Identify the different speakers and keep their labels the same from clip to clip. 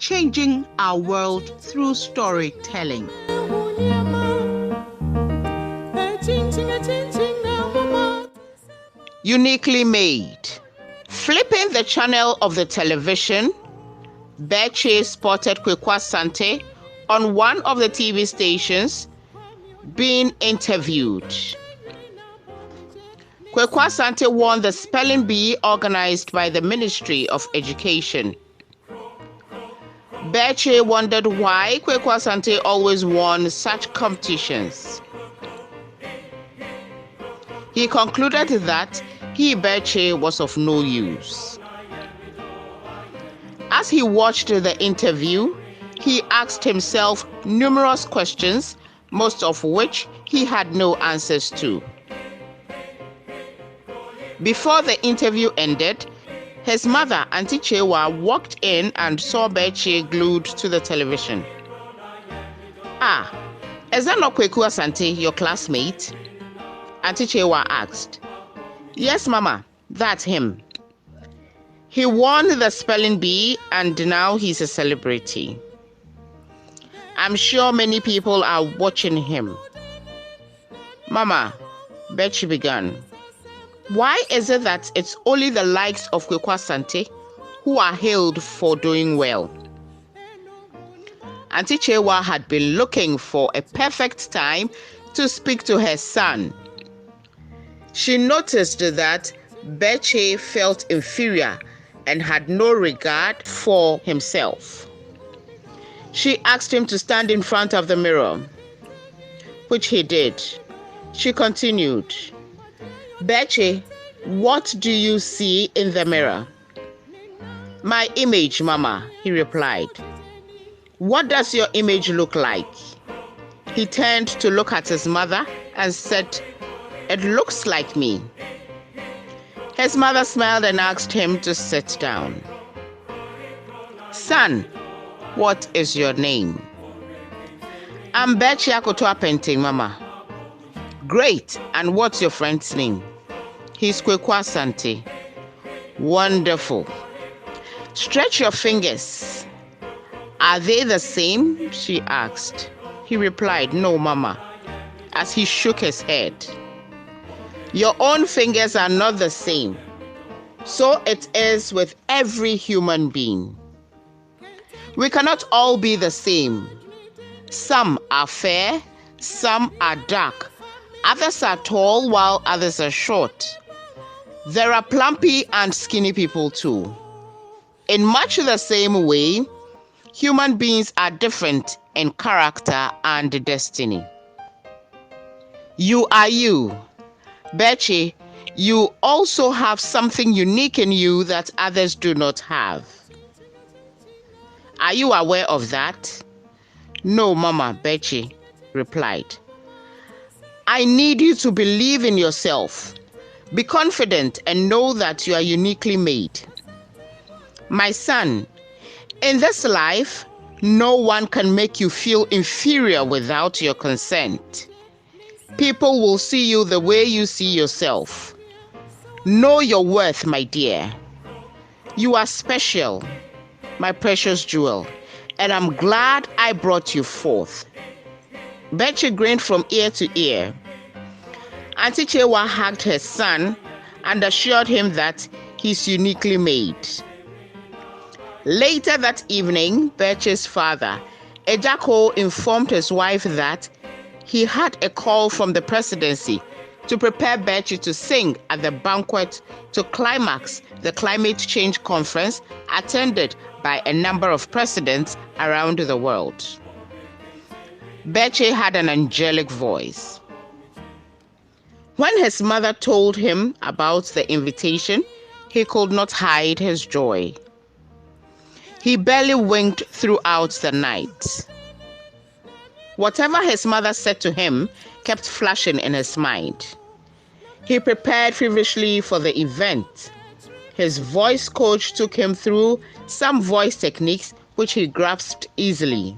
Speaker 1: changing our world through storytelling. Uniquely made. Flipping the channel of the television, Berchie spotted Kweku Asante on one of the TV stations being interviewed. Kweku Asante won the spelling bee organized by the Ministry of Education. Berchie wondered why Kweku Asante always won such competitions. He concluded that Berchie was of no use. As he watched the interview, he asked himself numerous questions, most of which he had no answers to. Before the interview ended, his mother, Auntie Chewa, walked in and saw Berchie glued to the television. "Ah, is that not Kweku Asante, your classmate?" Auntie Chewa asked. "Yes, Mama, that's him. He won the spelling bee and now he's a celebrity. I'm sure many people are watching him." "Mama," Berchie began, "why is it that it's only the likes of Kweku Asante who are hailed for doing well?" Auntie Chewa had been looking for a perfect time to speak to her son. She noticed that Berchie felt inferior and had no regard for himself. She asked him to stand in front of the mirror, which he did. She continued, "Berchie, what do you see in the mirror?" "My image, Mama," he replied. "What does your image look like?" He turned to look at his mother and said, "It looks like me." His mother smiled and asked him to sit down. "Son, what is your name?" "I'm Berchie Akoto-Apente, Mama." "Great, and what's your friend's name?" "He's Kweku Asante." "Wonderful. Stretch your fingers. Are they the same?" she asked. He replied, "No, Mama," as he shook his head. "Your own fingers are not the same. So it is with every human being. We cannot all be the same. Some are fair, some are dark, others are tall while others are short. There are plumpy and skinny people too. In much the same way, human beings are different in character and destiny. You are you. Berchie, you also have something unique in you that others do not have. Are you aware of that?" "No, Mama," Berchie replied. "I need you to believe in yourself. Be confident and know that you are uniquely made. My son, in this life, no one can make you feel inferior without your consent. People will see you the way you see yourself. Know your worth, my dear. You are special, my precious jewel, and I'm glad I brought you forth." Berchie grinned from ear to ear. Auntie Chewa hugged her son and assured him that he's uniquely made. Later that evening, Berchie's father, Ejako, informed his wife that he had a call from the presidency to prepare Berchie to sing at the banquet to climax the climate change conference attended by a number of presidents around the world. Berchie had an angelic voice. When his mother told him about the invitation, he could not hide his joy. He barely winked throughout the night. Whatever his mother said to him kept flashing in his mind. He prepared feverishly for the event. His voice coach took him through some voice techniques which he grasped easily.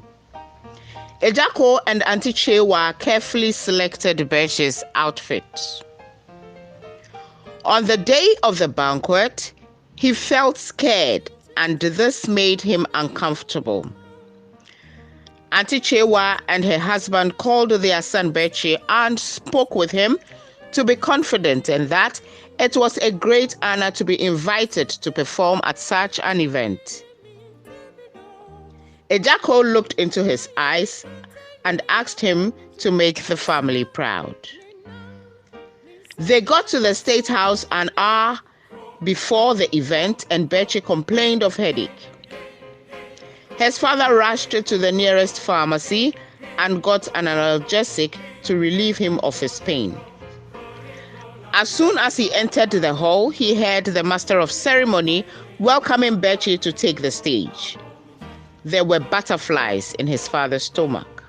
Speaker 1: Ejako and Auntie Chewa carefully selected Berchie's outfit. On the day of the banquet, he felt scared and this made him uncomfortable. Auntie Chewa and her husband called their son Berchie and spoke with him to be confident and that it was a great honor to be invited to perform at such an event. Ejako looked into his eyes and asked him to make the family proud. They got to the State House an hour before the event and Berchie complained of headache. His father rushed to the nearest pharmacy and got an analgesic to relieve him of his pain. As soon as he entered the hall, he heard the master of ceremony welcoming Berchie to take the stage. There were butterflies in his father's stomach.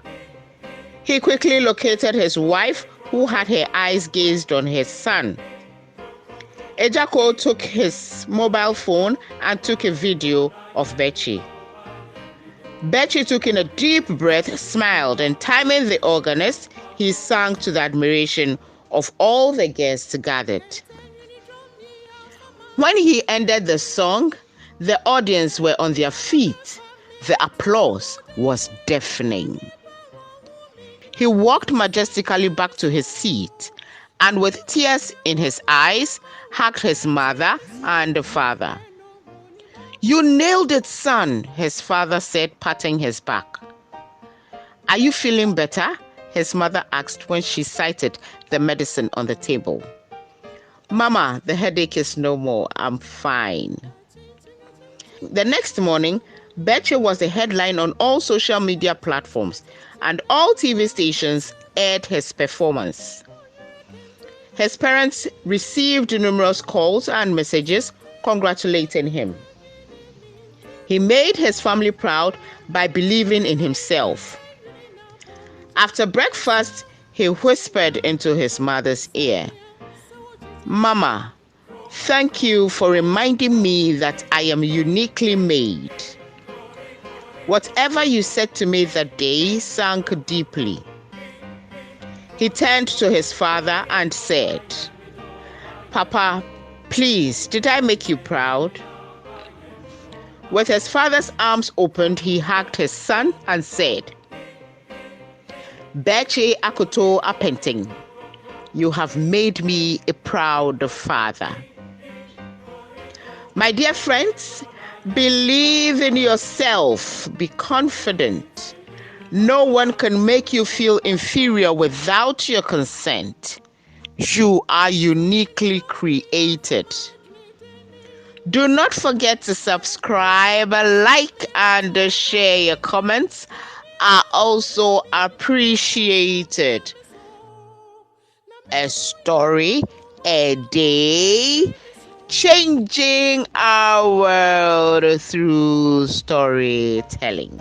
Speaker 1: He quickly located his wife, who had her eyes gazed on his son. Ejako took his mobile phone and took a video of Berchie. Berchie took in a deep breath, smiled, and timing the organist, he sang to the admiration of all the guests gathered. When he ended the song, the audience were on their feet. The applause was deafening. He walked majestically back to his seat and with tears in his eyes, hugged his mother and father. "You nailed it, son," his father said, patting his back. "Are you feeling better?" his mother asked when she sighted the medicine on the table. "Mama, the headache is no more. I'm fine." The next morning, Berchie was the headline on all social media platforms, and all TV stations aired his performance. His parents received numerous calls and messages congratulating him. He made his family proud by believing in himself. After breakfast, he whispered into his mother's ear, "Mama, thank you for reminding me that I am uniquely made. Whatever you said to me that day sank deeply." He turned to his father and said, "Papa, please, did I make you proud?" With his father's arms opened, he hugged his son and said, "Berchie Akoto Apenting, you have made me a proud father." My dear friends, believe in yourself. Be confident. No one can make you feel inferior without your consent. You are uniquely created. Do not forget to subscribe, like, and share. Your comments are also appreciated. A story a day, changing our world through storytelling.